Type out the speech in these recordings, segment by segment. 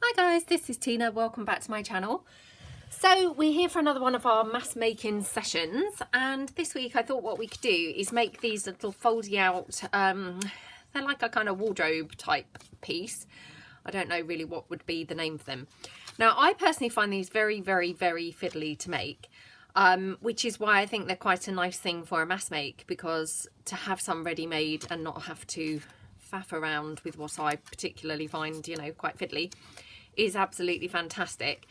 Hi guys, this is Tina. Welcome back to my channel. So we're here for another one of our mass making sessions, and this week I thought what we could do is make these little folding out, they're like a kind of wardrobe type piece. I don't know really what would be the name for them. Now I personally find these very fiddly to make, which is why I think they're quite a nice thing for a mass make, because to have some ready made and not have to faff around with what I particularly find, you know, quite fiddly, is absolutely fantastic.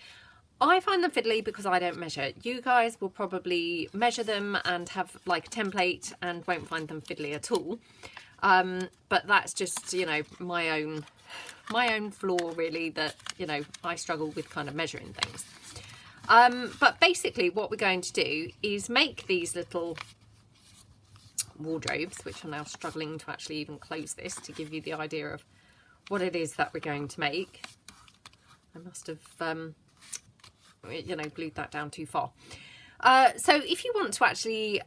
I find them fiddly because I don't measure. You guys will probably measure them and have like a template and won't find them fiddly at all. But that's just, you know, my own flaw really, that, you know, I struggle with kind of measuring things. But basically what we're going to do is make these little wardrobes, which I'm now struggling to actually even close this to give you the idea of what it is that we're going to make. I must have, you know, glued that down too far. So if you want to actually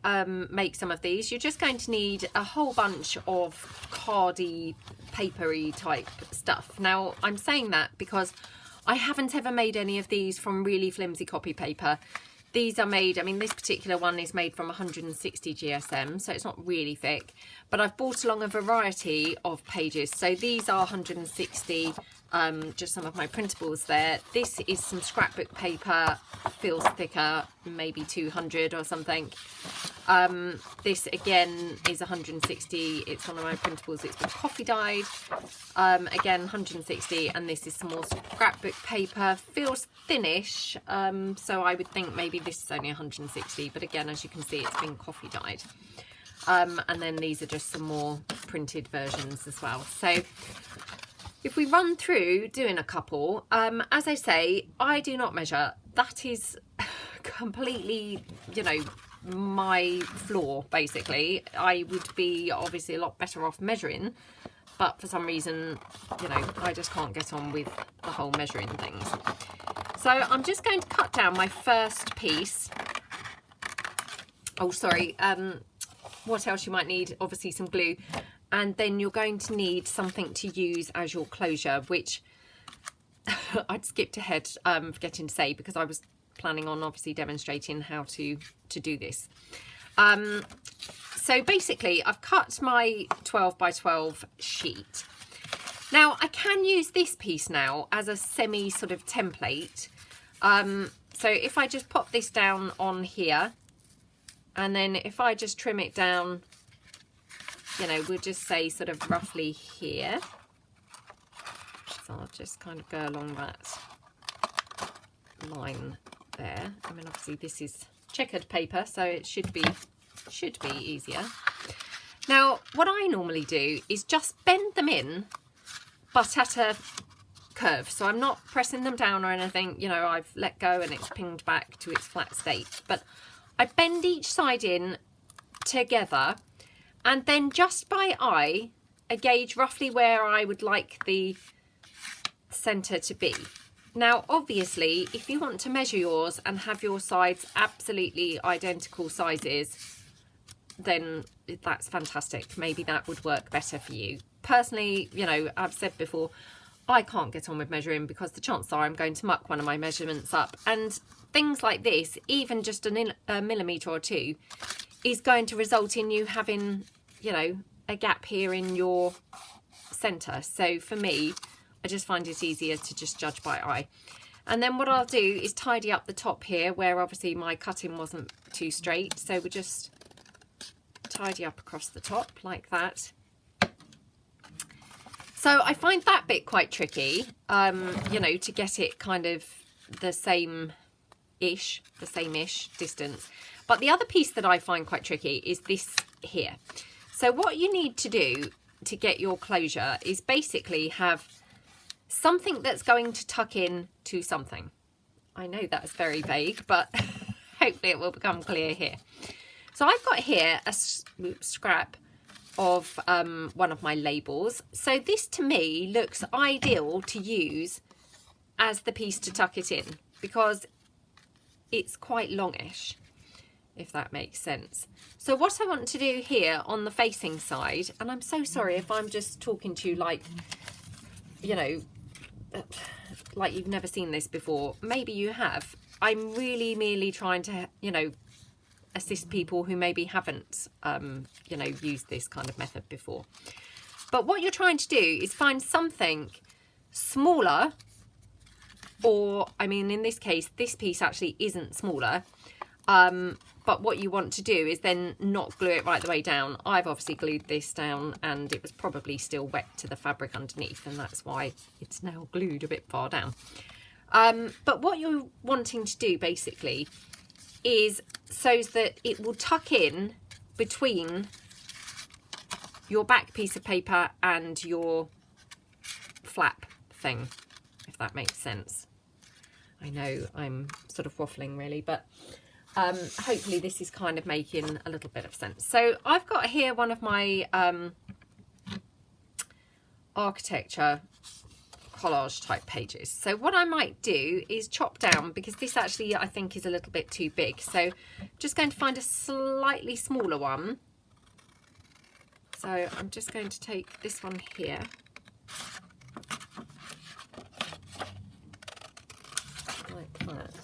make some of these, you're just going to need a whole bunch of cardy, papery type stuff. Now, I'm saying that because I haven't ever made any of these from really flimsy copy paper. These are made, I mean, this particular one is made from 160 GSM, so it's not really thick, but I've brought along a variety of pages. So these are 160, just some of my printables there. This is some scrapbook paper, feels thicker, maybe 200 or something. This again is 160, it's one of my printables, it's been coffee dyed, again 160, and this is some more scrapbook paper, feels thinnish, so I would think maybe this is only 160, but again, as you can see, it's been coffee dyed. And then these are just some more printed versions as well. So if we run through doing a couple, as I say, I do not measure. That is completely, you know, my flaw basically. I would be obviously a lot better off measuring, but for some reason, you know, I just can't get on with the whole measuring things. So I'm just going to cut down my first piece. Oh, sorry, what else you might need? Obviously some glue, and then you're going to need something to use as your closure, which I'd skipped ahead forgetting to say, because I was planning on obviously demonstrating how to do this. So basically I've cut my 12 by 12 sheet. Now I can use this piece now as a semi sort of template. So if I just pop this down on here, and then if I just trim it down, you know, we'll just say sort of roughly here. So I'll just kind of go along that line there. I mean, obviously this is checkered paper, so it should be easier. Now what I normally do is just bend them in, but at a curve, so I'm not pressing them down or anything, you know, I've let go and it's pinged back to its flat state, but I bend each side in together, and then just by eye I gauge roughly where I would like the center to be. Now obviously if you want to measure yours and have your sides absolutely identical sizes, then that's fantastic. Maybe that would work better for you. Personally, you know, I've said before, I can't get on with measuring because the chances are I'm going to muck one of my measurements up, and things like this, even just a millimetre or two, is going to result in you having, you know, a gap here in your centre. So for me, I just find it easier to just judge by eye. And then what I'll do is tidy up the top here, where obviously my cutting wasn't too straight, so we'll just tidy up across the top like that. So I find that bit quite tricky, you know, to get it kind of the same-ish distance. But the other piece that I find quite tricky is this here. So what you need to do to get your closure is basically have something that's going to tuck in to something. I know that's very vague, but hopefully it will become clear here. So I've got here a scrap of one of my labels. So this to me looks ideal to use as the piece to tuck it in, because it's quite longish, if that makes sense. So what I want to do here on the facing side, and I'm so sorry if I'm just talking to you like, you know, like you've never seen this before, maybe you have. I'm really merely trying to, you know, assist people who maybe haven't, you know, used this kind of method before. But what you're trying to do is find something smaller, or, I mean, in this case, this piece actually isn't smaller. But what you want to do is then not glue it right the way down. I've obviously glued this down and it was probably still wet to the fabric underneath, and that's why it's now glued a bit far down. But what you're wanting to do basically is so that it will tuck in between your back piece of paper and your flap thing, if that makes sense. I know I'm sort of waffling really, but hopefully this is kind of making a little bit of sense. So I've got here one of my architecture collage type pages. So what I might do is chop down, because this actually I think is a little bit too big. So I'm just going to find a slightly smaller one. So I'm just going to take this one here. Like that.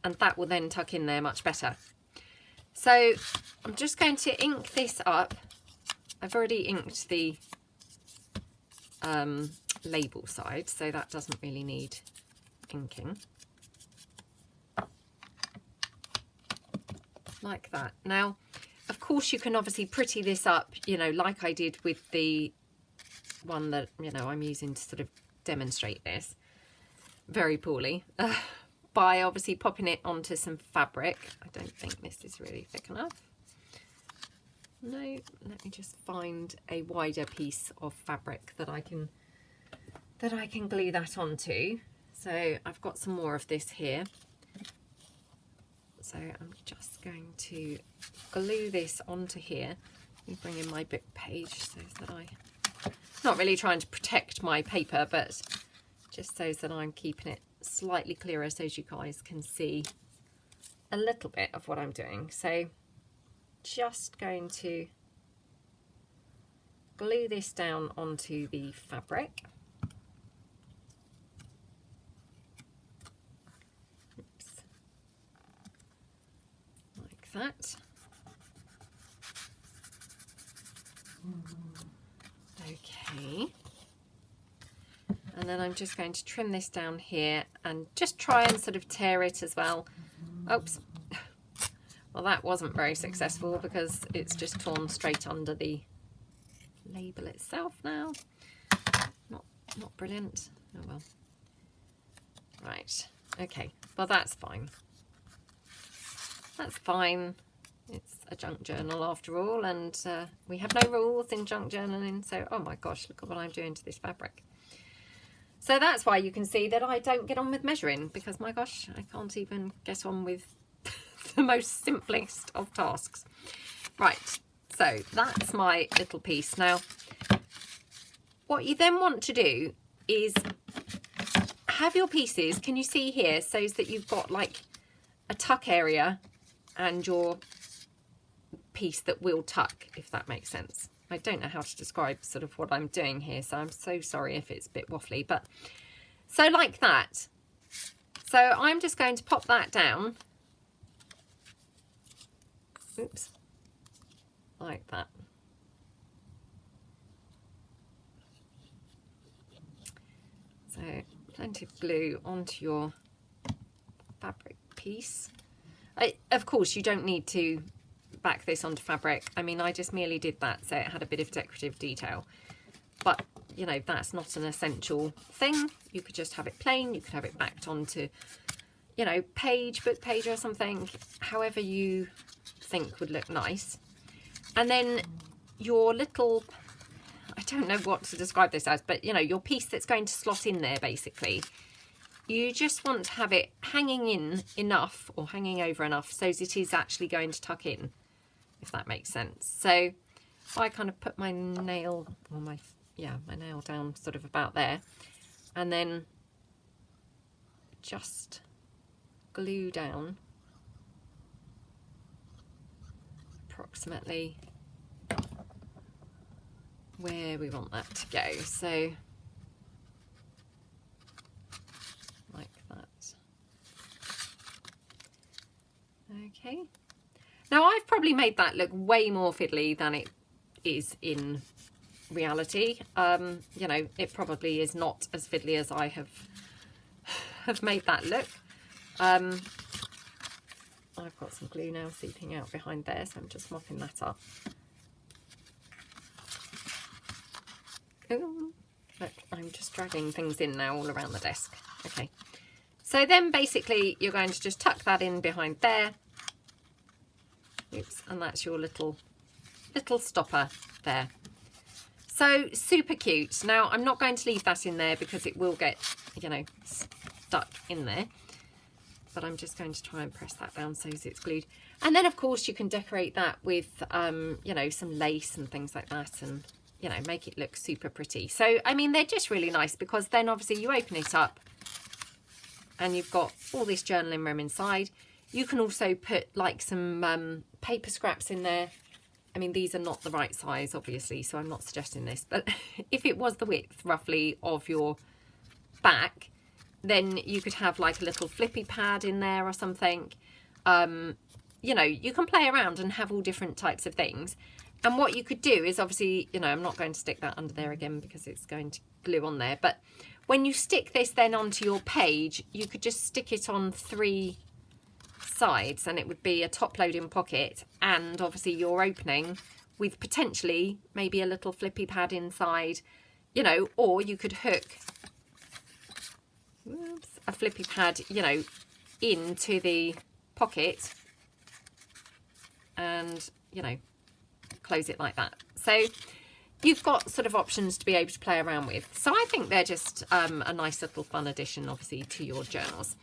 And that will then tuck in there much better. So I'm just going to ink this up. I've already inked the label side, so that doesn't really need inking. Like that. Now, of course, you can obviously pretty this up, you know, like I did with the one that, you know, I'm using to sort of demonstrate this very poorly. By obviously popping it onto some fabric. I don't think this is really thick enough. No, let me just find a wider piece of fabric that I can glue that onto. So I've got some more of this here. So I'm just going to glue this onto here. Let me bring in my book page so that I'm not really trying to protect my paper, but just so that I'm keeping it slightly clearer so you guys can see a little bit of what I'm doing. So just going to glue this down onto the fabric. Oops. Like that. Okay. And then I'm just going to trim this down here and just try and sort of tear it as well. Oops. Well, that wasn't very successful because it's just torn straight under the label itself now. Not brilliant. Oh well. Right. Okay. Well, that's fine. That's fine. It's a junk journal after all, and we have no rules in junk journaling. So, oh my gosh, look at what I'm doing to this fabric. So that's why you can see that I don't get on with measuring, because my gosh, I can't even get on with the most simplest of tasks. Right, so that's my little piece. Now, what you then want to do is have your pieces, can you see here, so that you've got like a tuck area and your piece that will tuck, if that makes sense. I don't know how to describe sort of what I'm doing here, so I'm so sorry if it's a bit waffly, but so like that. So I'm just going to pop that down. Oops. Like that. So plenty of glue onto your fabric piece. Of course, you don't need to back this onto fabric. I mean, I just merely did that so it had a bit of decorative detail, but you know, that's not an essential thing. You could just have it plain, you could have it backed onto, you know, book page or something, however you think would look nice. And then your little, I don't know what to describe this as, but you know, your piece that's going to slot in there, basically, you just want to have it hanging in enough, or hanging over enough, so that it is actually going to tuck in, if that makes sense. So if I kind of put my nail, or my nail down sort of about there, and then just glue down approximately where we want that to go. So like that. Okay. Now I've probably made that look way more fiddly than it is in reality. You know, it probably is not as fiddly as I have made that look. I've got some glue now seeping out behind there, so I'm just mopping that up. Ooh, look, I'm just dragging things in now all around the desk. Okay, so then basically you're going to just tuck that in behind there. Oops, and that's your little stopper there. So super cute. Now I'm not going to leave that in there because it will get, you know, stuck in there. But I'm just going to try and press that down so it's glued. And then of course you can decorate that with, you know, some lace and things like that, and, you know, make it look super pretty. So, I mean, they're just really nice because then obviously you open it up and you've got all this journaling room inside. You can also put like some paper scraps in there. I mean, these are not the right size, obviously, so I'm not suggesting this. But if it was the width, roughly, of your back, then you could have like a little flippy pad in there or something. You know, you can play around and have all different types of things. And what you could do is obviously, you know, I'm not going to stick that under there again because it's going to glue on there. But when you stick this then onto your page, you could just stick it on 3 sides and it would be a top loading pocket, and obviously your opening with potentially maybe a little flippy pad inside, you know, or you could hook a flippy pad, you know, into the pocket and, you know, close it like that. So you've got sort of options to be able to play around with. So I think they're just a nice little fun addition, obviously, to your journals.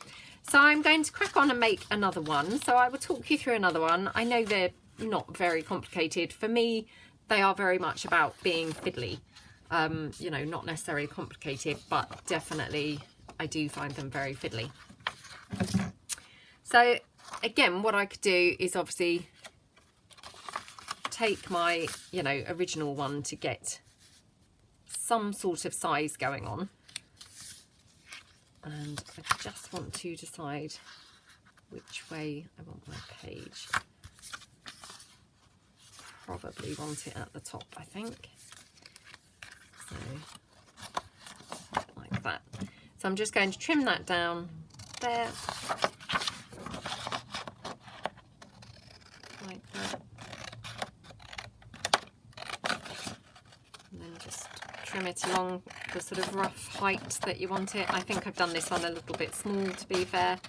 So I'm going to crack on and make another one. So I will talk you through another one. I know they're not very complicated. For me, they are very much about being fiddly. You know, not necessarily complicated, but definitely I do find them very fiddly. So again, what I could do is obviously take my, you know, original one to get some sort of size going on. And I just want to decide which way I want my page. Probably want it at the top, I think. So, like that. So I'm just going to trim that down there. Like that. And then just trim it along the sort of rough height that you want it. I think I've done this one a little bit small, to be fair.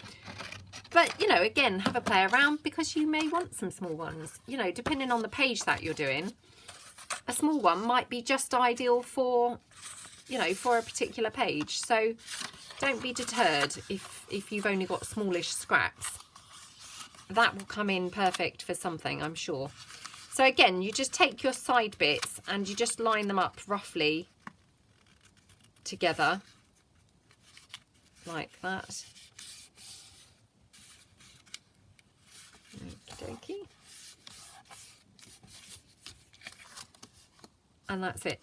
But, you know, again, have a play around because you may want some small ones. You know, depending on the page that you're doing, a small one might be just ideal for, you know, for a particular page. So don't be deterred if you've only got smallish scraps. That will come in perfect for something, I'm sure. So again, you just take your side bits and you just line them up roughly together like that. Okie dokie. And that's it.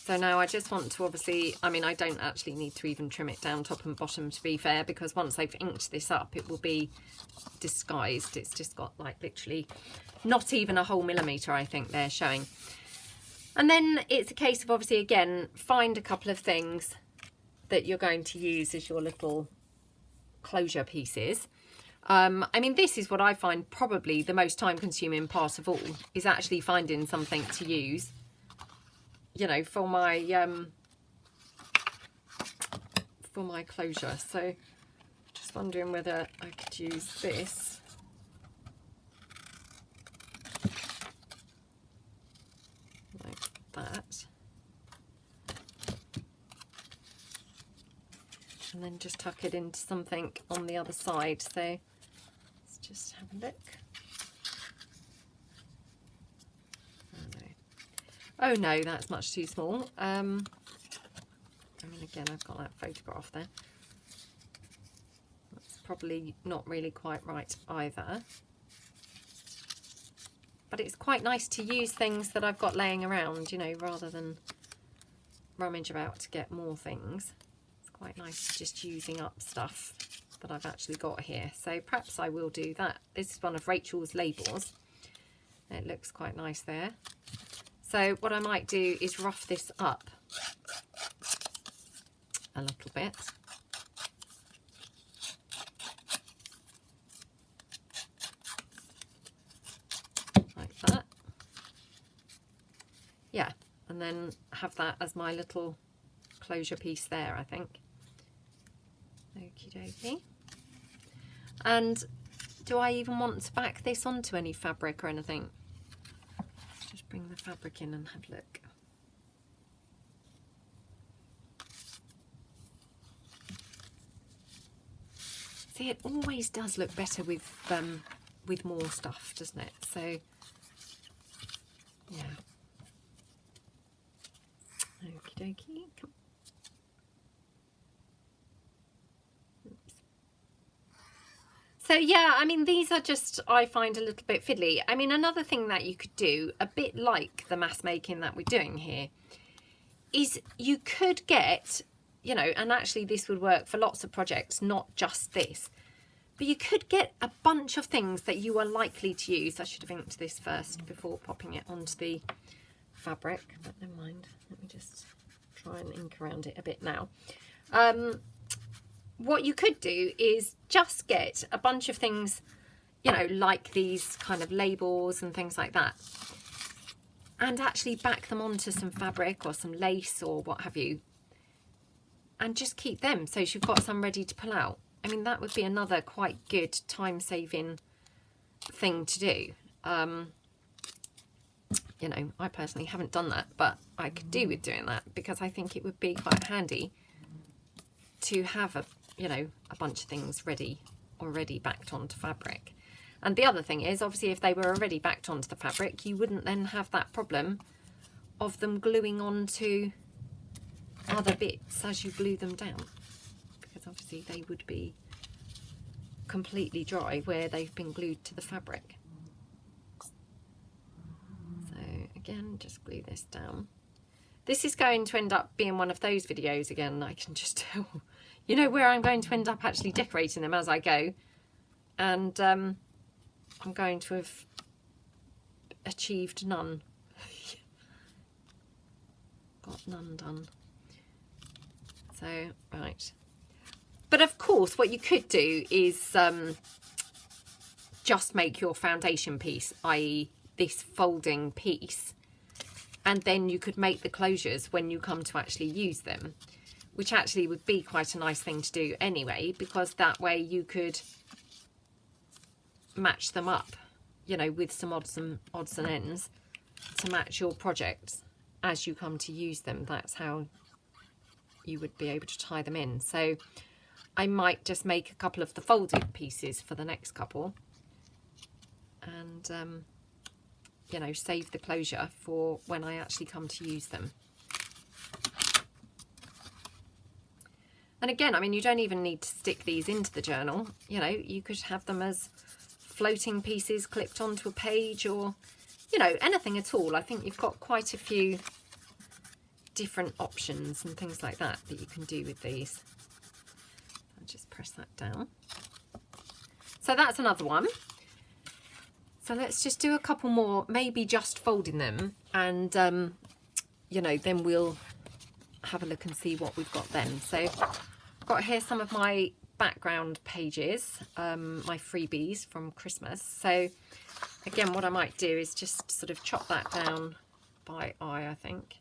So now I just want to obviously, I mean, I don't actually need to even trim it down top and bottom, to be fair, because once I've inked this up, it will be disguised. It's just got like literally not even a whole millimetre, I think they're showing. And then it's a case of obviously, again, find a couple of things that you're going to use as your little closure pieces. I mean, this is what I find probably the most time consuming part of all, is actually finding something to use, you know, for my closure. So just wondering whether I could use this. Like that. And then just tuck it into something on the other side. So let's just have a look. Oh no, that's much too small. I mean, again, I've got that photograph there. That's probably not really quite right either. But it's quite nice to use things that I've got laying around, you know, rather than rummage about to get more things. It's quite nice just using up stuff that I've actually got here. So perhaps I will do that. This is one of Rachel's labels. It looks quite nice there. So what I might do is rough this up a little bit. Like that. Yeah, and then have that as my little closure piece there, I think. Okie dokie. And do I even want to back this onto any fabric or anything? Let's just bring the fabric in and have a look. See, it always does look better with more stuff, doesn't it? So, yeah. Okie dokie. So yeah, I mean, these are just, I find, a little bit fiddly. I mean, another thing that you could do, a bit like the mass making that we're doing here, is you could get, you know, and actually this would work for lots of projects, not just this, but you could get a bunch of things that you are likely to use. I should have inked this first before popping it onto the fabric, but never mind. Let me just try and ink around it a bit now. What you could do is just get a bunch of things, you know, like these kind of labels and things like that, and actually back them onto some fabric or some lace or what have you, and just keep them so you've got some ready to pull out. I mean, that would be another quite good time-saving thing to do. You know, I personally haven't done that, but I could do with doing that because I think it would be quite handy to have a, you know, a bunch of things ready, already backed onto fabric. And the other thing is, obviously, if they were already backed onto the fabric, you wouldn't then have that problem of them gluing onto other bits as you glue them down, because obviously they would be completely dry where they've been glued to the fabric. So again, just glue this down. This is going to end up being one of those videos again, I can just tell. You know, where I'm going to end up actually decorating them as I go. And I'm going to have achieved none. Got none done. So, right. But of course, what you could do is just make your foundation piece, i.e. this folding piece. And then you could make the closures when you come to actually use them, which actually would be quite a nice thing to do anyway, because that way you could match them up, you know, with some odds and ends to match your projects as you come to use them. That's how you would be able to tie them in. So I might just make a couple of the folded pieces for the next couple and you know, save the closure for when I actually come to use them. And again, I mean, you don't even need to stick these into the journal. You know, you could have them as floating pieces clipped onto a page, or, you know, anything at all. I think you've got quite a few different options and things like that that you can do with these. I'll just press that down. So that's another one. So let's just do a couple more, maybe just folding them, and you know, then we'll have a look and see what we've got then. So I've got here some of my background pages, my freebies from Christmas. So again, what I might do is just sort of chop that down by eye, I think.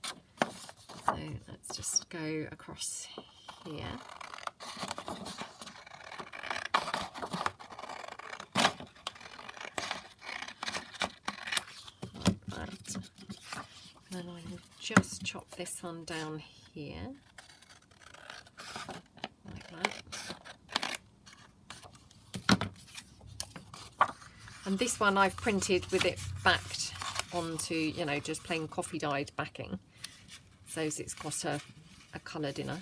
So let's just go across here. Then I will just chop this one down here, like that. And this one I've printed with it backed onto, you know, just plain coffee dyed backing, so it's got a coloured inner.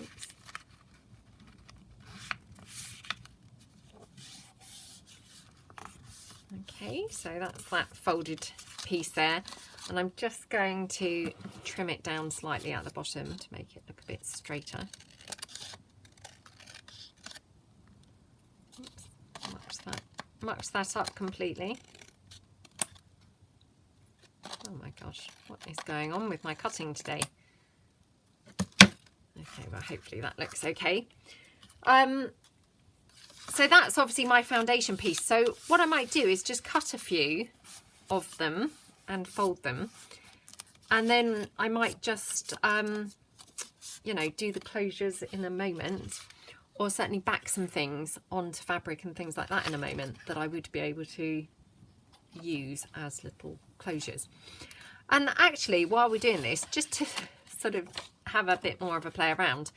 Oops. Okay, so that's that folded piece there, and I'm just going to trim it down slightly at the bottom to make it look a bit straighter. Oops, much that up completely. Oh my gosh, what is going on with my cutting today? Okay, well hopefully that looks okay. So that's obviously my foundation piece. So what I might do is just cut a few of them and fold them, and then I might just you know, do the closures in a moment, or certainly back some things onto fabric and things like that in a moment that I would be able to use as little closures. And actually, while we're doing this, just to sort of have a bit more of a play around,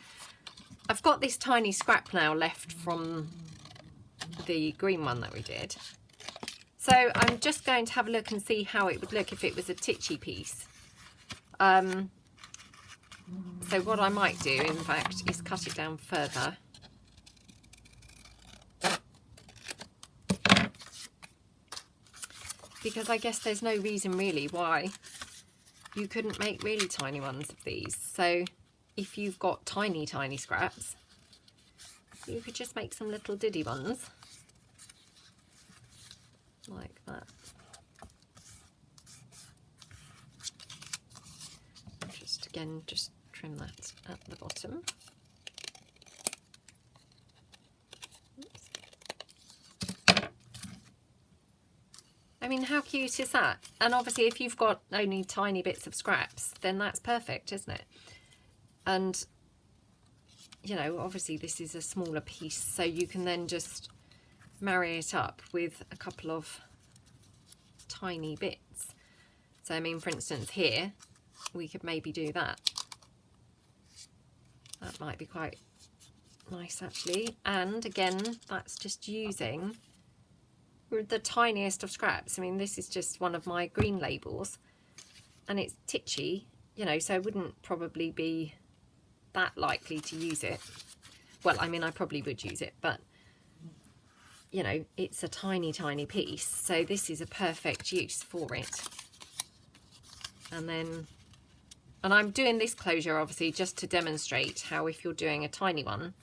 I've got this tiny scrap now left from the green one that we did. So I'm just going to have a look and see how it would look if it was a titchy piece. So what I might do, in fact, is cut it down further. Because I guess there's no reason really why you couldn't make really tiny ones of these. So if you've got tiny scraps, you could just make some little diddy ones like that. Just trim that at the bottom. Oops. I mean, how cute is that? And obviously if you've got only tiny bits of scraps, then that's perfect, isn't it? And you know, obviously this is a smaller piece, so you can then just marry it up with a couple of tiny bits. So I mean, for instance here, we could maybe do that. That might be quite nice actually. And again, that's just using the tiniest of scraps. I mean, this is just one of my green labels and it's titchy, you know, so I wouldn't probably be that likely to use it. Well, I mean, I probably would use it, but you know, it's a tiny piece, so this is a perfect use for it. And I'm doing this closure obviously just to demonstrate how if you're doing a tiny one,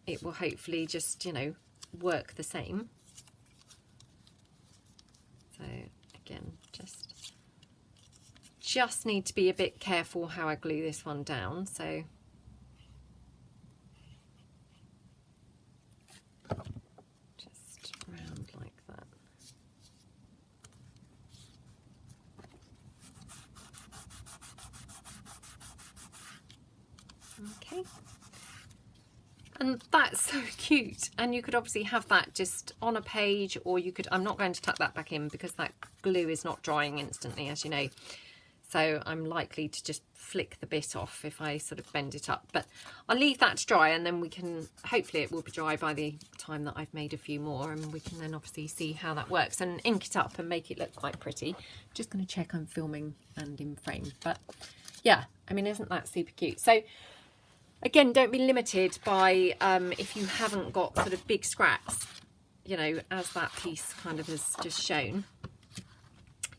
it will hopefully just, you know, work the same. So again, just need to be a bit careful how I glue this one down. So just round like that. Okay. And that's so cute, and you could obviously have that just on a page, or you could, I'm not going to tuck that back in because that glue is not drying instantly, as you know, so I'm likely to just flick the bit off if I sort of bend it up. But I'll leave that to dry, and then we can, hopefully it will be dry by the time that I've made a few more, and we can then obviously see how that works and ink it up and make it look quite pretty. Just going to check I'm filming and in frame, but yeah, I mean, isn't that super cute? So again, don't be limited by if you haven't got sort of big scraps, you know, as that piece kind of has just shown.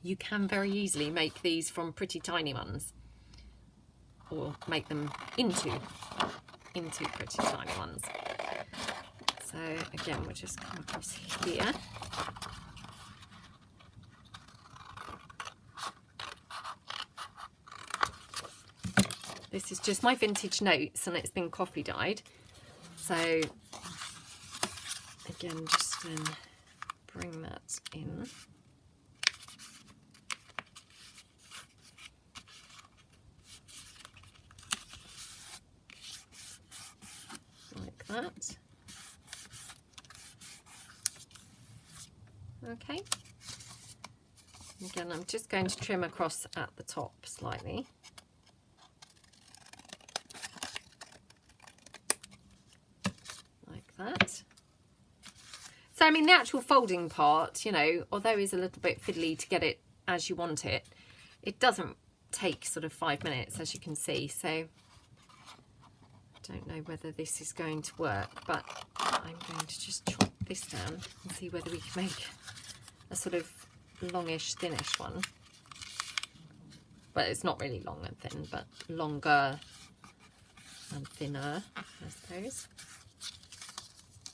You can very easily make these from pretty tiny ones, or make them into pretty tiny ones. So again, we'll just come across here. This is just my vintage notes, and it's been coffee dyed. So again, just then bring that in. Like that. Okay. Again, I'm just going to trim across at the top slightly. That. So I mean, the actual folding part, you know, although is a little bit fiddly to get it as you want it, it doesn't take sort of 5 minutes, as you can see. So I don't know whether this is going to work, but I'm going to just chop this down and see whether we can make a sort of longish, thinnish one. But it's not really long and thin, but longer and thinner, I suppose.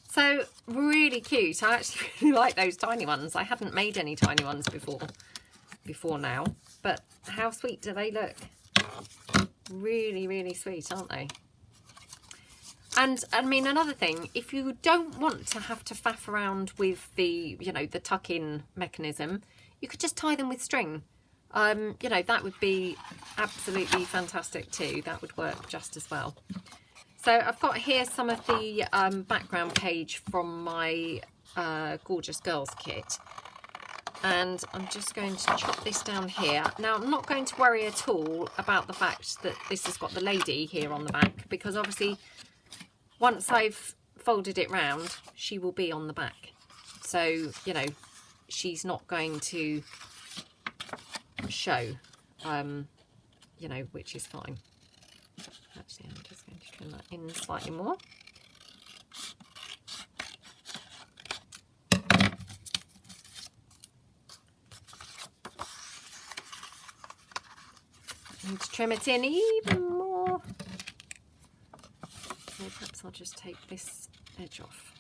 So really cute. I actually really like those tiny ones. I hadn't made any tiny ones before now, but how sweet do they look? Really, really sweet, aren't they? And I mean, another thing, if you don't want to have to faff around with the, you know, the tuck-in mechanism, you could just tie them with string. You know, that would be absolutely fantastic too. That would work just as well. So I've got here some of the background page from my Gorgeous Girls kit. And I'm just going to chop this down here. Now, I'm not going to worry at all about the fact that this has got the lady here on the back, because obviously once I've folded it round, she will be on the back. So, you know, she's not going to show, you know, which is fine. Actually, I'm just going to trim that in slightly more. Need to trim it in even more. So perhaps I'll just take this edge off.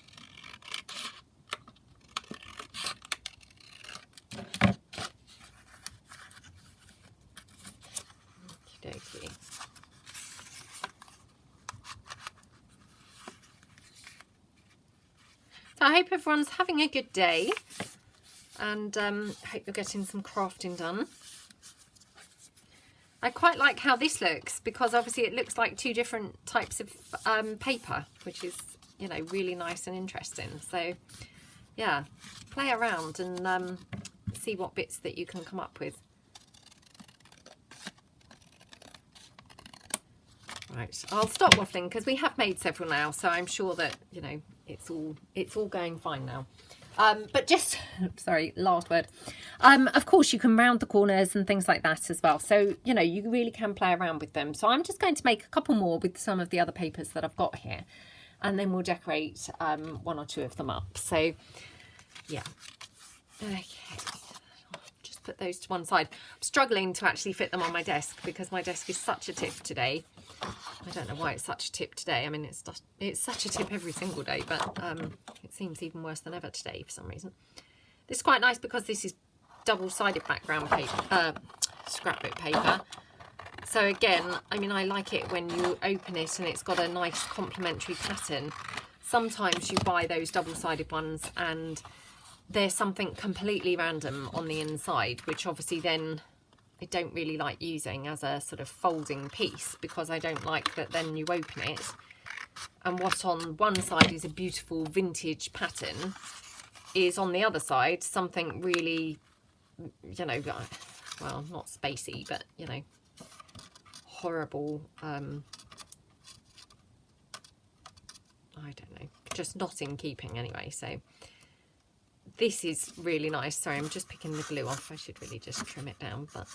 Okey-dokey. So I hope everyone's having a good day, and hope you're getting some crafting done. I quite like how this looks, because obviously it looks like two different types of paper, which is, you know, really nice and interesting. So yeah, play around and see what bits that you can come up with. Right, I'll stop waffling because we have made several now, so I'm sure that, you know, it's all going fine now. But just, sorry, last word. Of course, you can round the corners and things like that as well. So, you know, you really can play around with them. So I'm just going to make a couple more with some of the other papers that I've got here. And then we'll decorate one or two of them up. So, yeah. Okay. Just put those to one side. I'm struggling to actually fit them on my desk because my desk is such a tip today. I don't know why it's such a tip today. I mean, it's such a tip every single day, but it seems even worse than ever today for some reason. This is quite nice because this is double-sided background paper, scrapbook paper. So again, I mean, I like it when you open it and it's got a nice complementary pattern. Sometimes you buy those double-sided ones and there's something completely random on the inside, which obviously then I don't really like using as a sort of folding piece, because I don't like that then you open it and what on one side is a beautiful vintage pattern is on the other side something really, you know, well, not spacey, but, you know, horrible, I don't know, just not in keeping anyway. So this is really nice. Sorry, I'm just picking the glue off. I should really just trim it down, but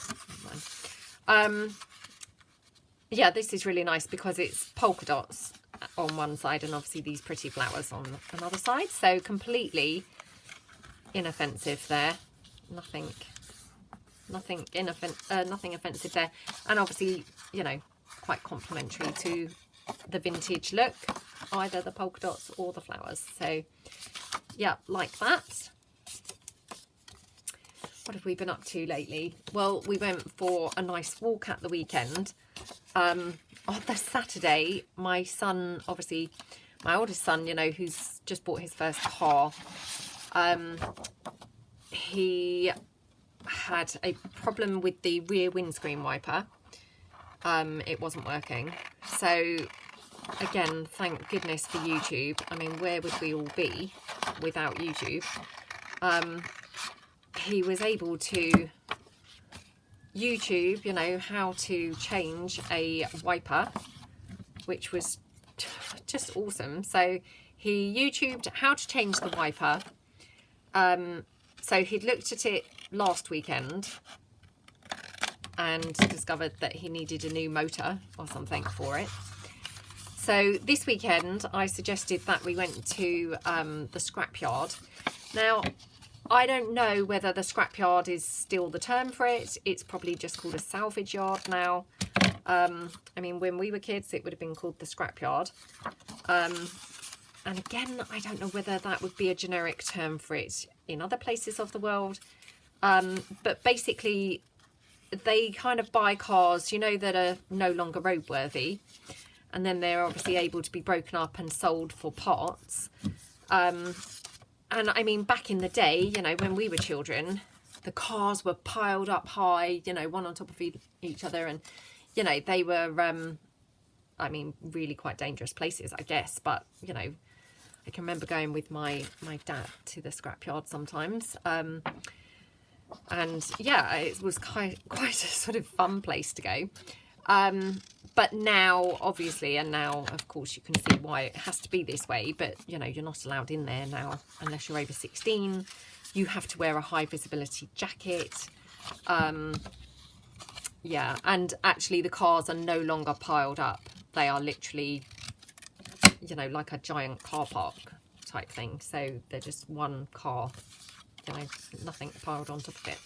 never mind. Yeah, this is really nice because it's polka dots on one side and obviously these pretty flowers on another side. So completely inoffensive there. Nothing offensive there. And obviously, you know, quite complimentary to the vintage look, either the polka dots or the flowers. So yeah, like that. What have we been up to lately? Well, we went for a nice walk at the weekend. On the Saturday, my son, obviously my oldest son, you know, who's just bought his first car, he had a problem with the rear windscreen wiper. It wasn't working. So again, thank goodness for YouTube. I mean, where would we all be without YouTube? He was able to YouTube, you know, how to change a wiper, which was just awesome. So he YouTubed how to change the wiper. So he'd looked at it last weekend and discovered that he needed a new motor or something for it. So this weekend I suggested that we went to the scrapyard. Now I don't know whether the scrapyard is still the term for it. It's probably just called a salvage yard now. I mean, when we were kids, it would have been called the scrapyard. And again, I don't know whether that would be a generic term for it in other places of the world. But basically, they kind of buy cars, you know, that are no longer roadworthy. And then they're obviously able to be broken up and sold for parts. And I mean, back in the day, you know, when we were children, the cars were piled up high, you know, one on top of each other. And, you know, they were, I mean, really quite dangerous places, I guess. But, you know, I can remember going with my dad to the scrapyard sometimes. And yeah, it was quite a sort of fun place to go. But now, obviously, and now, of course, you can see why it has to be this way. But, you know, you're not allowed in there now unless you're over 16. You have to wear a high visibility jacket. Yeah, and actually the cars are no longer piled up. They are literally, you know, like a giant car park type thing. So they're just one car, you know, nothing piled on top of it.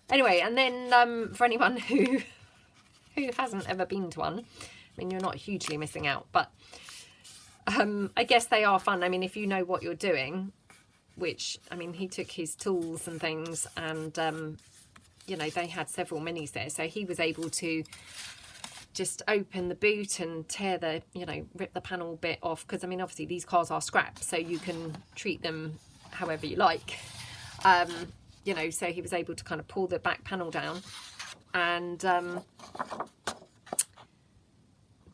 Anyway, and then for anyone who hasn't ever been to one, I mean, you're not hugely missing out, but I guess they are fun. I mean, if you know what you're doing, which, I mean, he took his tools and things, and you know, they had several minis there, so he was able to just open the boot and tear the, you know, rip the panel bit off, because I mean, obviously these cars are scrap, so you can treat them however you like. You know, so he was able to kind of pull the back panel down and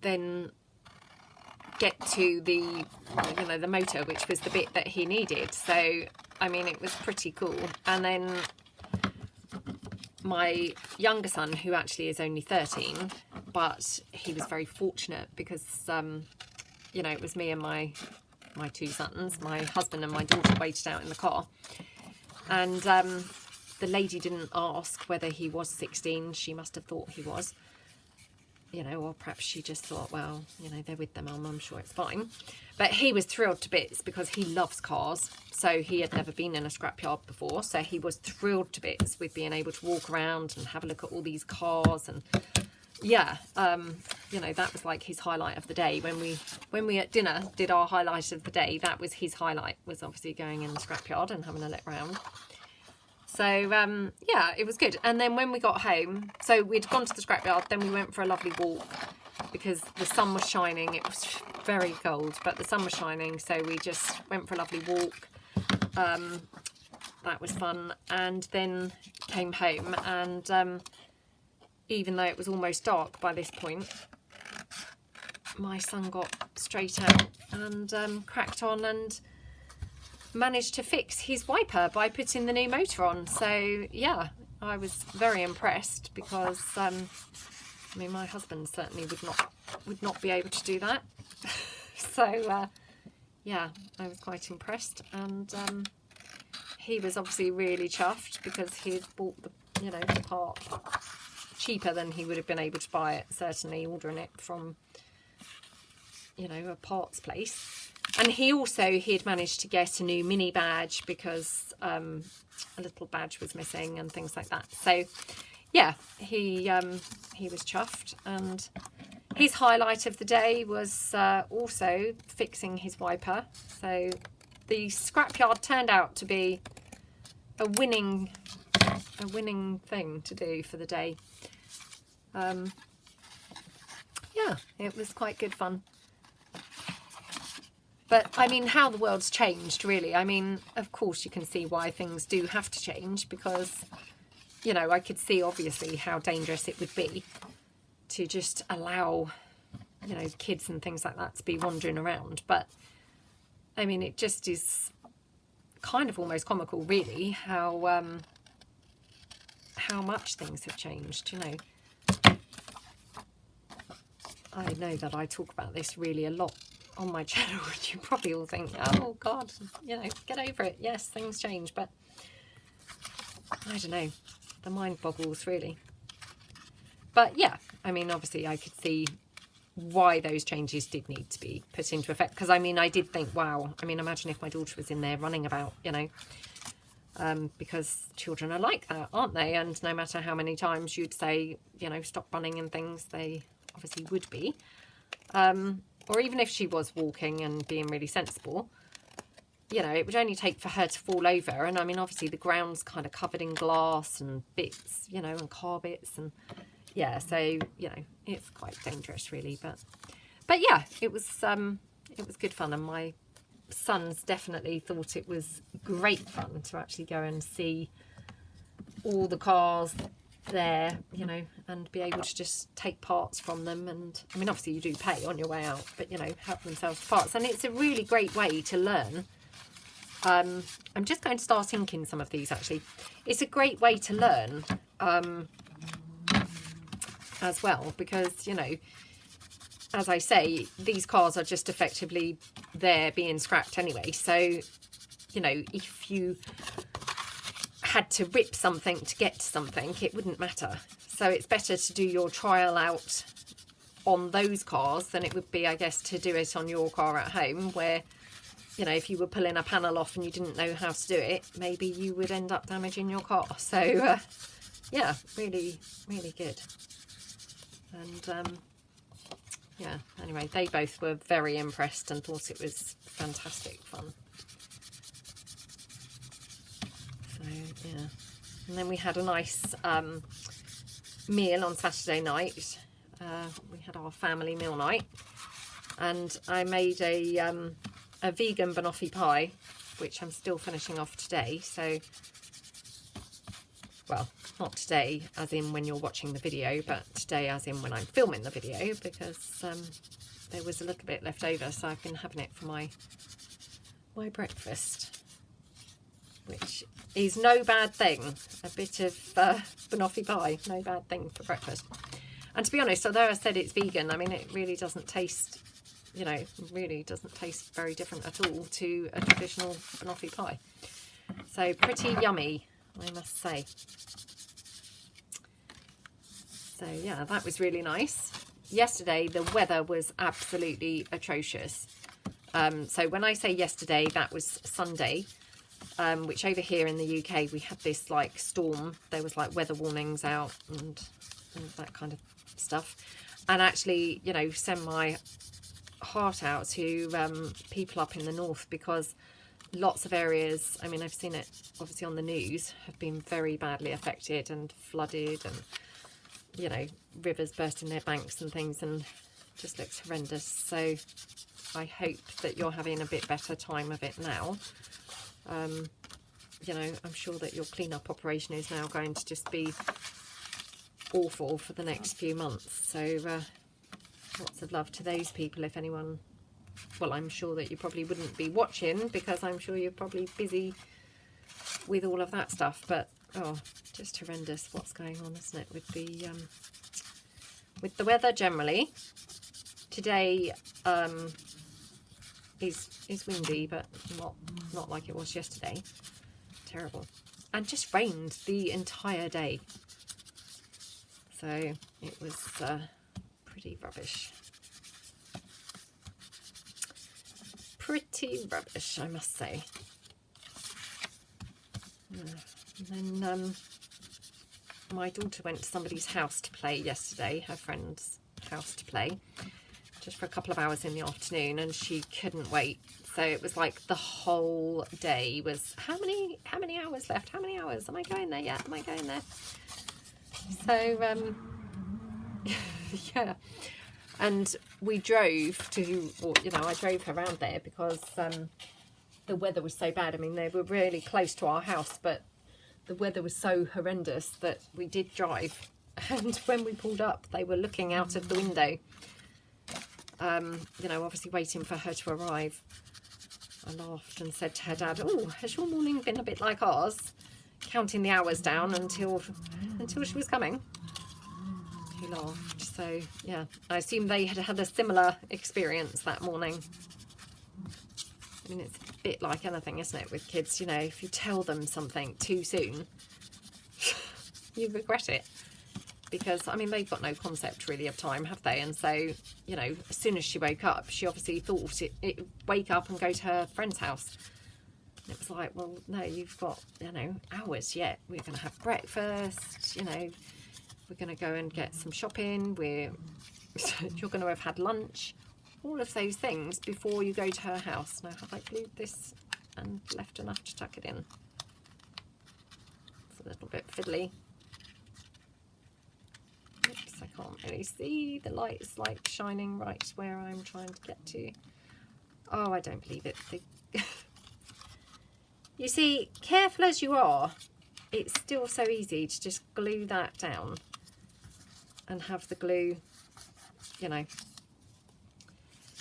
then get to the, you know, the motor, which was the bit that he needed. So I mean, it was pretty cool. And then my younger son, who actually is only 13, but he was very fortunate because you know, it was me and my two sons, my husband and my daughter, waited out in the car, and the lady didn't ask whether he was 16. She must have thought he was, you know, or perhaps she just thought, well, you know, they're with their mum, I'm sure it's fine. But he was thrilled to bits because he loves cars. So he had never been in a scrapyard before. So he was thrilled to bits with being able to walk around and have a look at all these cars. And yeah, you know, that was like his highlight of the day. When we at dinner did our highlight of the day, that was his highlight, was obviously going in the scrapyard and having a look around. So, yeah, it was good. And then when we got home, so we'd gone to the scrapyard, then we went for a lovely walk because the sun was shining. It was very cold, but the sun was shining. So we just went for a lovely walk. That was fun. And then came home, and even though it was almost dark by this point, my son got straight out and cracked on and managed to fix his wiper by putting the new motor on. So yeah, I was very impressed because I mean, my husband certainly would not be able to do that. So yeah, I was quite impressed, and he was obviously really chuffed because he had bought the, you know, the part cheaper than he would have been able to buy it, certainly ordering it from, you know, a parts place. And he had managed to get a new mini badge because a little badge was missing and things like that. So yeah, he was chuffed. And his highlight of the day was also fixing his wiper. So the scrapyard turned out to be a winning thing to do for the day. Yeah, it was quite good fun. But, I mean, how the world's changed, really. I mean, of course, you can see why things do have to change because, you know, I could see, obviously, how dangerous it would be to just allow, you know, kids and things like that to be wandering around. But, I mean, it just is kind of almost comical, really, how much things have changed, you know. I know that I talk about this really a lot on my channel, and you probably all think, oh God, you know, get over it. Yes, things change, but I don't know, the mind boggles really. But yeah, I mean, obviously I could see why those changes did need to be put into effect, because I mean, I did think, wow, I mean, imagine if my daughter was in there running about, you know. because children are like that, aren't they? And no matter how many times you'd say, you know, stop running and things, they obviously would be. Or even if she was walking and being really sensible, you know, it would only take for her to fall over. And I mean, obviously the ground's kind of covered in glass and bits, you know, and car bits, and yeah, so, you know, it's quite dangerous really. But yeah, it was good fun, and my sons definitely thought it was great fun to actually go and see all the cars there, you know, and be able to just take parts from them. And I mean, obviously you do pay on your way out, but you know, help themselves to parts, and it's a really great way to learn. I'm just going to start inking some of these actually. It's a great way to learn as well, because, you know, as I say, these cars are just effectively there being scrapped anyway. So, you know, if you had to rip something to get to something, it wouldn't matter. So it's better to do your trial out on those cars than it would be, I guess, to do it on your car at home, where, you know, if you were pulling a panel off and you didn't know how to do it, maybe you would end up damaging your car. So, yeah, really, really good. And, yeah, anyway, they both were very impressed and thought it was fantastic fun. So, yeah. And then we had a nice meal on Saturday night. We had our family meal night. And I made a vegan banoffee pie, which I'm still finishing off today. So, well, not today as in when you're watching the video, but today as in when I'm filming the video, because there was a little bit left over, so I've been having it for my breakfast, which is no bad thing. A bit of banoffee pie, no bad thing for breakfast. And to be honest, although I said it's vegan, I mean, it really doesn't taste, you know, really doesn't taste very different at all to a traditional banoffee pie. So pretty yummy, I must say. So yeah, that was really nice. Yesterday the weather was absolutely atrocious. So when I say yesterday, that was Sunday, which over here in the UK we had this like storm. There was like weather warnings out and that kind of stuff. And actually, you know, send my heart out to people up in the north, because lots of areas, I mean, I've seen it obviously on the news, have been very badly affected and flooded, and, you know, rivers bursting their banks and things, and just looks horrendous. So I hope that you're having a bit better time of it now. You know, I'm sure that your clean-up operation is now going to just be awful for the next few months. So lots of love to those people. If anyone, well, I'm sure that you probably wouldn't be watching, because I'm sure you're probably busy with all of that stuff, but oh, just horrendous what's going on, isn't it, with the weather generally. Today is windy, but not like it was yesterday. Terrible. And just rained the entire day, so it was pretty rubbish. Pretty rubbish, I must say. And then my daughter went to somebody's house to play yesterday, her friend's house to play, just for a couple of hours in the afternoon, and she couldn't wait. So it was like the whole day was, how many hours left? How many hours? Am I going there yet? Am I going there? So, yeah. And we drove to, or, you know, I drove her around there because the weather was so bad. I mean, they were really close to our house, but the weather was so horrendous that we did drive. And when we pulled up, they were looking out of the window, you know, obviously waiting for her to arrive. I laughed and said to her dad, "Oh, has your morning been a bit like ours?" Counting the hours down until she was coming. He laughed. So yeah, I assume they had had a similar experience that morning. I mean, it's a bit like anything, isn't it, with kids? You know, if you tell them something too soon, you regret it. Because, I mean, they've got no concept really of time, have they? And so, you know, as soon as she woke up, she obviously thought it wake up and go to her friend's house. It was like, well, no, you've got, you know, hours yet. We're going to have breakfast, you know, we're going to go and get some shopping. You're going to have had lunch. All of those things before you go to her house. Now, have I glued this and left enough to tuck it in? It's a little bit fiddly. Oops, I can't really see. The light's like shining right where I'm trying to get to. Oh, I don't believe it. You see, careful as you are, it's still so easy to just glue that down and have the glue, you know.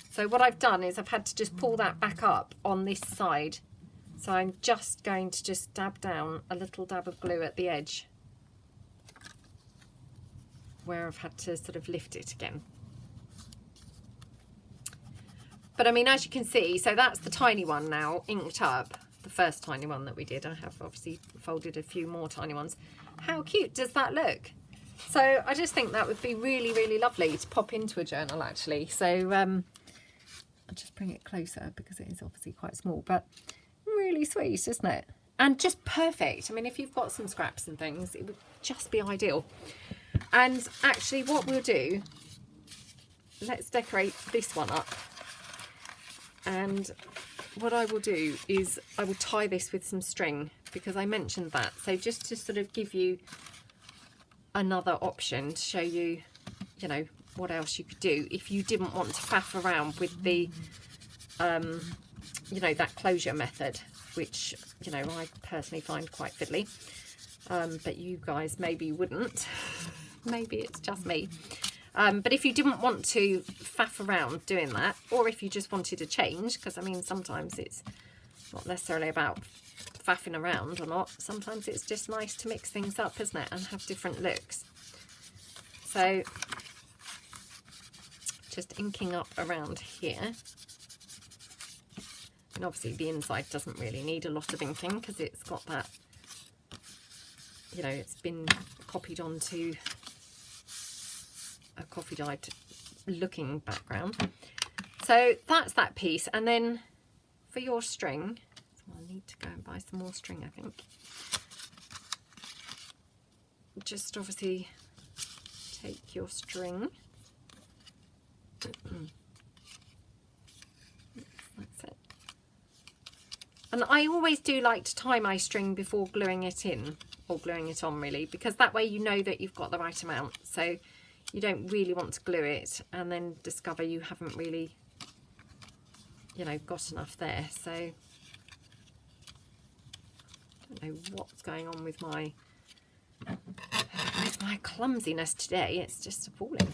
So what I've done is I've had to just pull that back up on this side. So I'm just going to just dab down a little dab of glue at the edge where I've had to sort of lift it again. But I mean, as you can see, so that's the tiny one now inked up, the first tiny one that we did. I have obviously folded a few more tiny ones. How cute does that look? So I just think that would be really, really lovely to pop into a journal actually. So I'll just bring it closer because it is obviously quite small, but really sweet, isn't it? And just perfect. I mean, if you've got some scraps and things, it would just be ideal. And actually what we'll do, let's decorate this one up. And what I will do is I will tie this with some string because I mentioned that. So just to sort of give you another option to show you, you know, what else you could do if you didn't want to faff around with the, you know, that closure method, which, you know, I personally find quite fiddly. But you guys maybe wouldn't. Maybe it's just me. But if you didn't want to faff around doing that, or if you just wanted a change, because I mean, sometimes it's not necessarily about faffing around or not. Sometimes it's just nice to mix things up, isn't it? And have different looks. So just inking up around here. And obviously the inside doesn't really need a lot of inking because it's got that, you know, it's been copied onto a coffee dyed looking background. So that's that piece. And then for your string, so I'll need to go and buy some more string, I think. Just obviously take your string. That's it. And I always do like to tie my string before gluing it in, or gluing it on really, because that way you know that you've got the right amount. So you don't really want to glue it and then discover you haven't really, you know, got enough there. So I don't know what's going on with my clumsiness today. It's just appalling.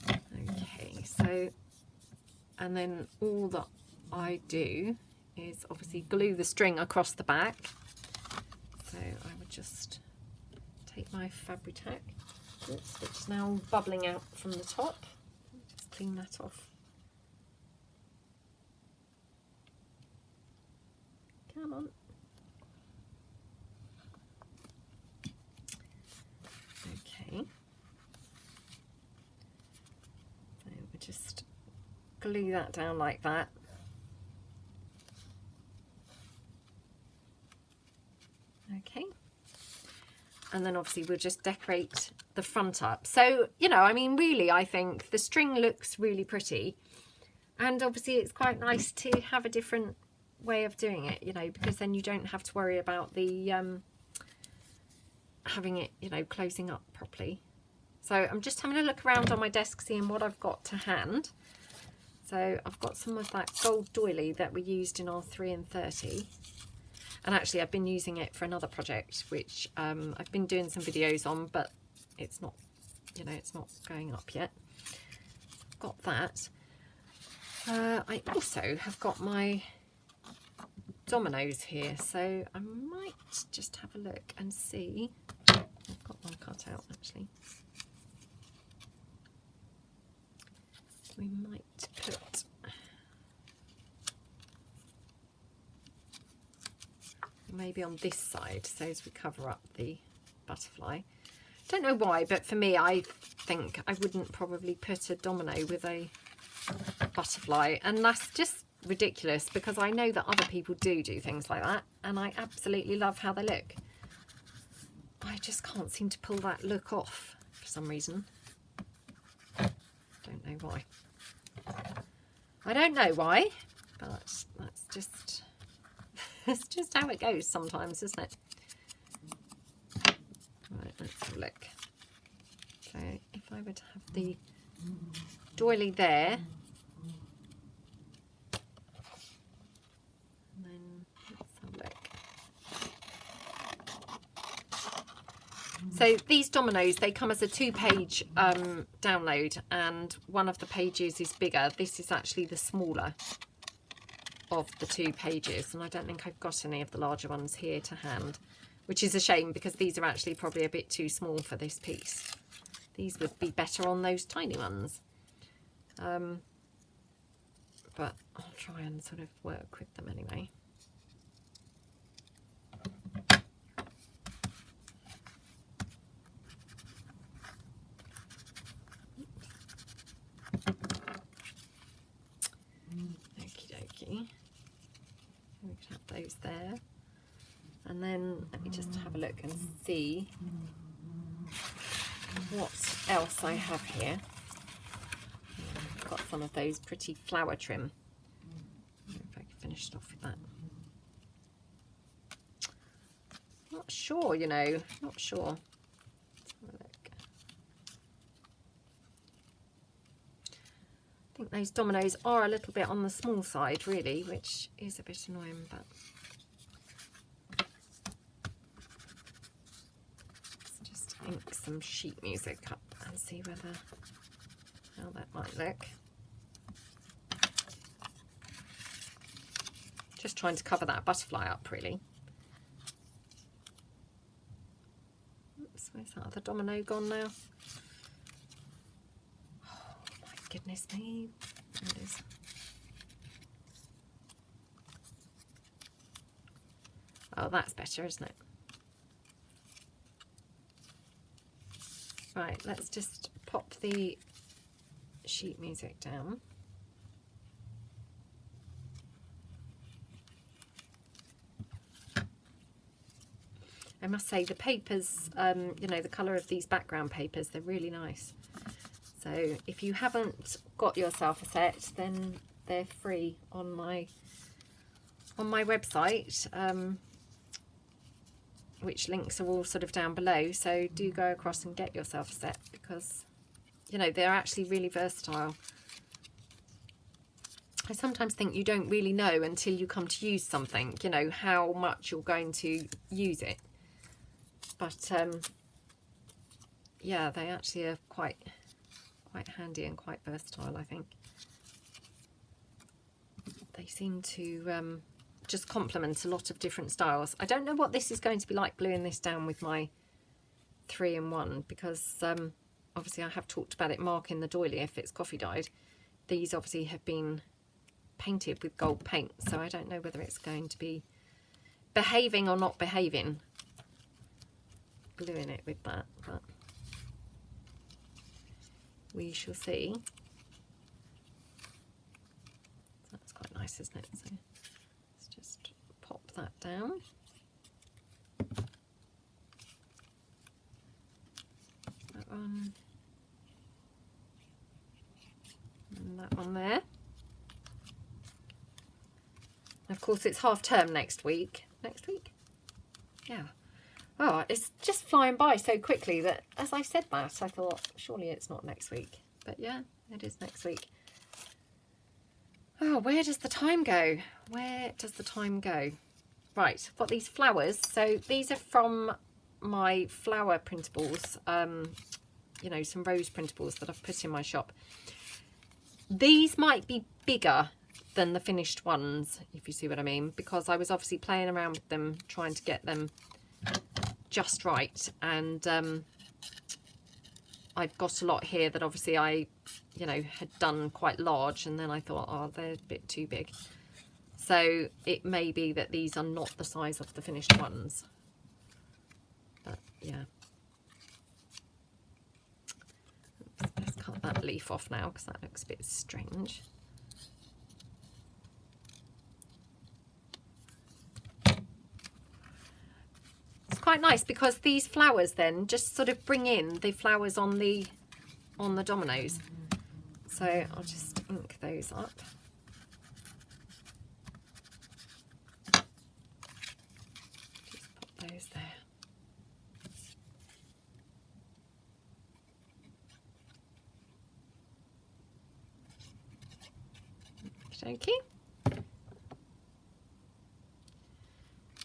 Okay, so, and then all that I do is obviously glue the string across the back. So I would just take my Fabri-Tac, which is now bubbling out from the top. Just clean that off. Come on. Okay. So we just glue that down like that. Okay. And then obviously we'll just decorate the front up. So, you know, I mean, really, I think the string looks really pretty. And obviously it's quite nice to have a different way of doing it, you know, because then you don't have to worry about the having it, you know, closing up properly. So I'm just having a look around on my desk, seeing what I've got to hand. So I've got some of that gold doily that we used in our 3 and 30. And actually I've been using it for another project, which I've been doing some videos on, but it's not, you know, it's not going up yet. I've got that. I also have got my dominoes here, so I might just have a look and see. I've got one cut out actually. We might put maybe on this side, so as we cover up the butterfly. Don't know why, but for me, I think I wouldn't probably put a domino with a butterfly, and that's just ridiculous because I know that other people do things like that, and I absolutely love how they look. I just can't seem to pull that look off for some reason. Don't know why. I don't know why, but that's just it's just how it goes sometimes, isn't it? Right, let's have a look. So if I were to have the doily there, and then let's have a look. So these dominoes, they come as a 2-page download, and one of the pages is bigger. This is actually the smaller of the 2 pages, and I don't think I've got any of the larger ones here to hand, which is a shame because these are actually probably a bit too small for this piece. These would be better on those tiny ones. But I'll try and sort of work with them anyway. Okie dokie. We can have those there. And then let me just have a look and see what else I have here. I've got some of those pretty flower trim. I don't know if I can finish it off with that. Not sure, you know, not sure. Let's have a look. I think those dominoes are a little bit on the small side, really, which is a bit annoying, but let's just ink some sheet music up and see whether how that might look. Just trying to cover that butterfly up, really. Oops, where's that other domino gone now? Oh my goodness me. There it is. Oh, that's better, isn't it? Right, let's just pop the sheet music down. I must say the papers, you know, the colour of these background papers, they're really nice. So if you haven't got yourself a set, then they're free on my website, which links are all sort of down below. So do go across and get yourself a set because, you know, they're actually really versatile. I sometimes think you don't really know until you come to use something, you know, how much you're going to use it. But yeah, they actually are quite handy and quite versatile, I think. They seem to just complement a lot of different styles. I don't know what this is going to be like gluing this down with my 3-in-1 because obviously I have talked about it marking the doily if it's coffee dyed. These obviously have been painted with gold paint, so I don't know whether it's going to be behaving or not behaving, gluing it with that, but we shall see. That's quite nice, isn't it? So let's just pop that down. That one. And that one there. Of course, it's half term next week. Next week? Yeah. Oh, it's just flying by so quickly that as I said that, I thought, surely it's not next week. But yeah, it is next week. Oh, where does the time go? Where does the time go? Right, I've got these flowers. So these are from my flower printables, you know, some rose printables that I've put in my shop. These might be bigger than the finished ones, if you see what I mean, because I was obviously playing around with them, trying to get them just right, and I've got a lot here that obviously I, you know, had done quite large, and then I thought, oh, they're a bit too big. So it may be that these are not the size of the finished ones, but yeah. Oops, let's cut that leaf off now because that looks a bit strange. quite nice because these flowers then just sort of bring in the flowers on the dominoes. So I'll just ink those up. Just pop those there. Okay.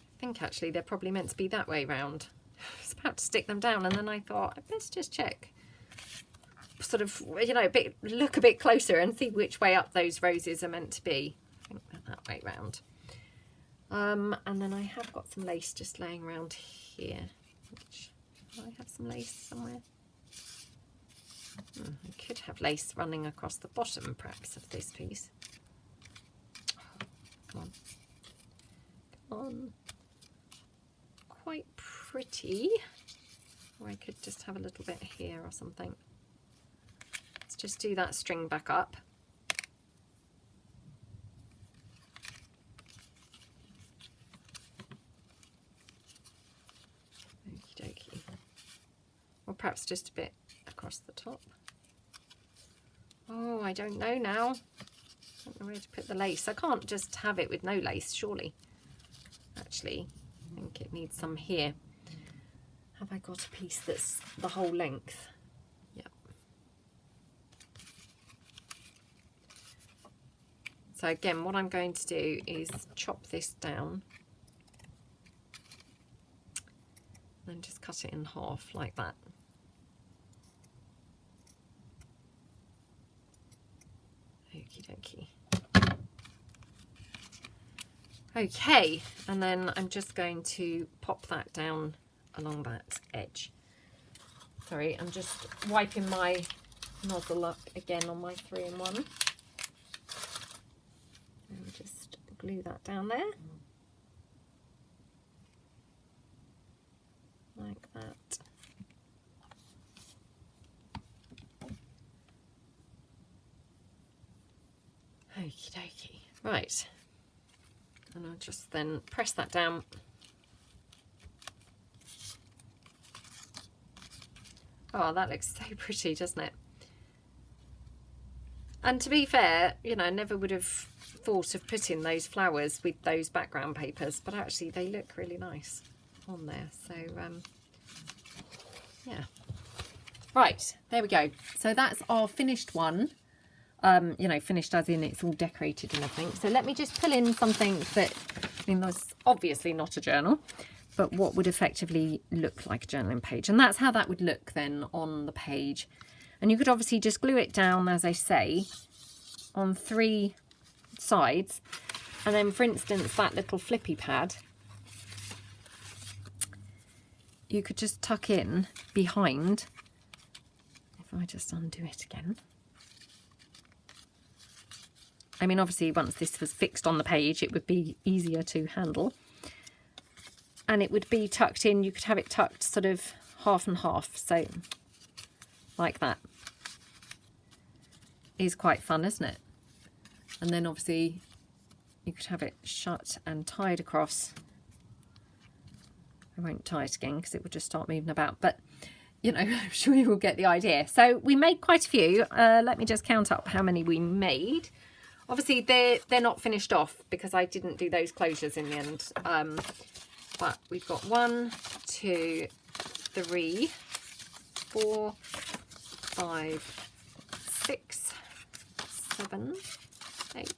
I think actually they're probably meant to be that way round. I was about to stick them down and then I thought, let's just check. Sort of, you know, look a bit closer and see which way up those roses are meant to be. I think they're that way round. And then I have got some lace just laying around here. Do I have some lace somewhere? I could have lace running across the bottom perhaps of this piece. Come on. Come on. Quite pretty. Or I could just have a little bit here or something. Let's just do that string back up. Okie dokie. Or perhaps just a bit across the top. Oh, I don't know now. I don't know where to put the lace. I can't just have it with no lace, surely. Actually, I think it needs some here. Have I got a piece that's the whole length? Yep. So again, what I'm going to do is chop this down. And just cut it in half like that. Okie dokie. Okay, and then I'm just going to pop that down along that edge. Sorry, I'm just wiping my nozzle up again on my 3-in-1. And just glue that down there. Like that. Okie dokie. Right. And I'll just then press that down. Oh, that looks so pretty, doesn't it? And to be fair, you know, I never would have thought of putting those flowers with those background papers, but actually they look really nice on there. So, yeah. Right, there we go. So that's our finished one. You know, finished as in it's all decorated and everything. So let me just pull in something that, I mean, that's obviously not a journal, but what would effectively look like a journaling page. And that's how that would look then on the page. And you could obviously just glue it down, as I say, on 3 sides. And then, for instance, that little flippy pad, you could just tuck in behind. If I just undo it again. I mean, obviously, once this was fixed on the page, it would be easier to handle. And it would be tucked in. You could have it tucked sort of half and half. So, like that. Is quite fun, isn't it? And then, obviously, you could have it shut and tied across. I won't tie it again because it would just start moving about. But, you know, I'm sure you will get the idea. So, we made quite a few. Let me just count up how many we made. Obviously, they're not finished off because I didn't do those closures in the end. But we've got 1, 2, 3, 4, 5, 6, 7, 8,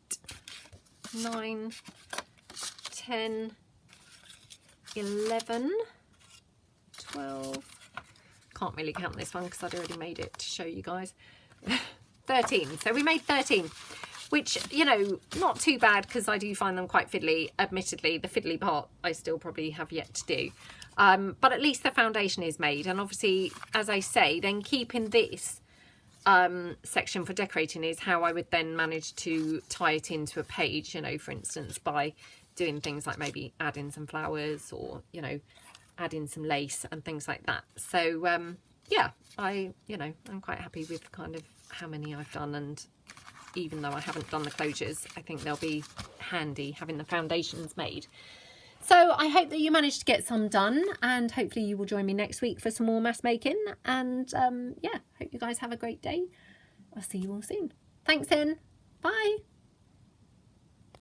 9, 10, 11, 12. Can't really count this one because I'd already made it to show you guys. 13. So we made 13. Which, you know, not too bad because I do find them quite fiddly. Admittedly, the fiddly part I still probably have yet to do. But at least the foundation is made. And obviously, as I say, then keeping this section for decorating is how I would then manage to tie it into a page, you know, for instance, by doing things like maybe adding some flowers or, you know, adding some lace and things like that. So, yeah, I'm quite happy with kind of how many I've done, and even though I haven't done the closures, I think they'll be handy having the foundations made. So I hope that you managed to get some done, and hopefully you will join me next week for some more mass making. And yeah, hope you guys have a great day. I'll see you all soon. Thanks then. Bye.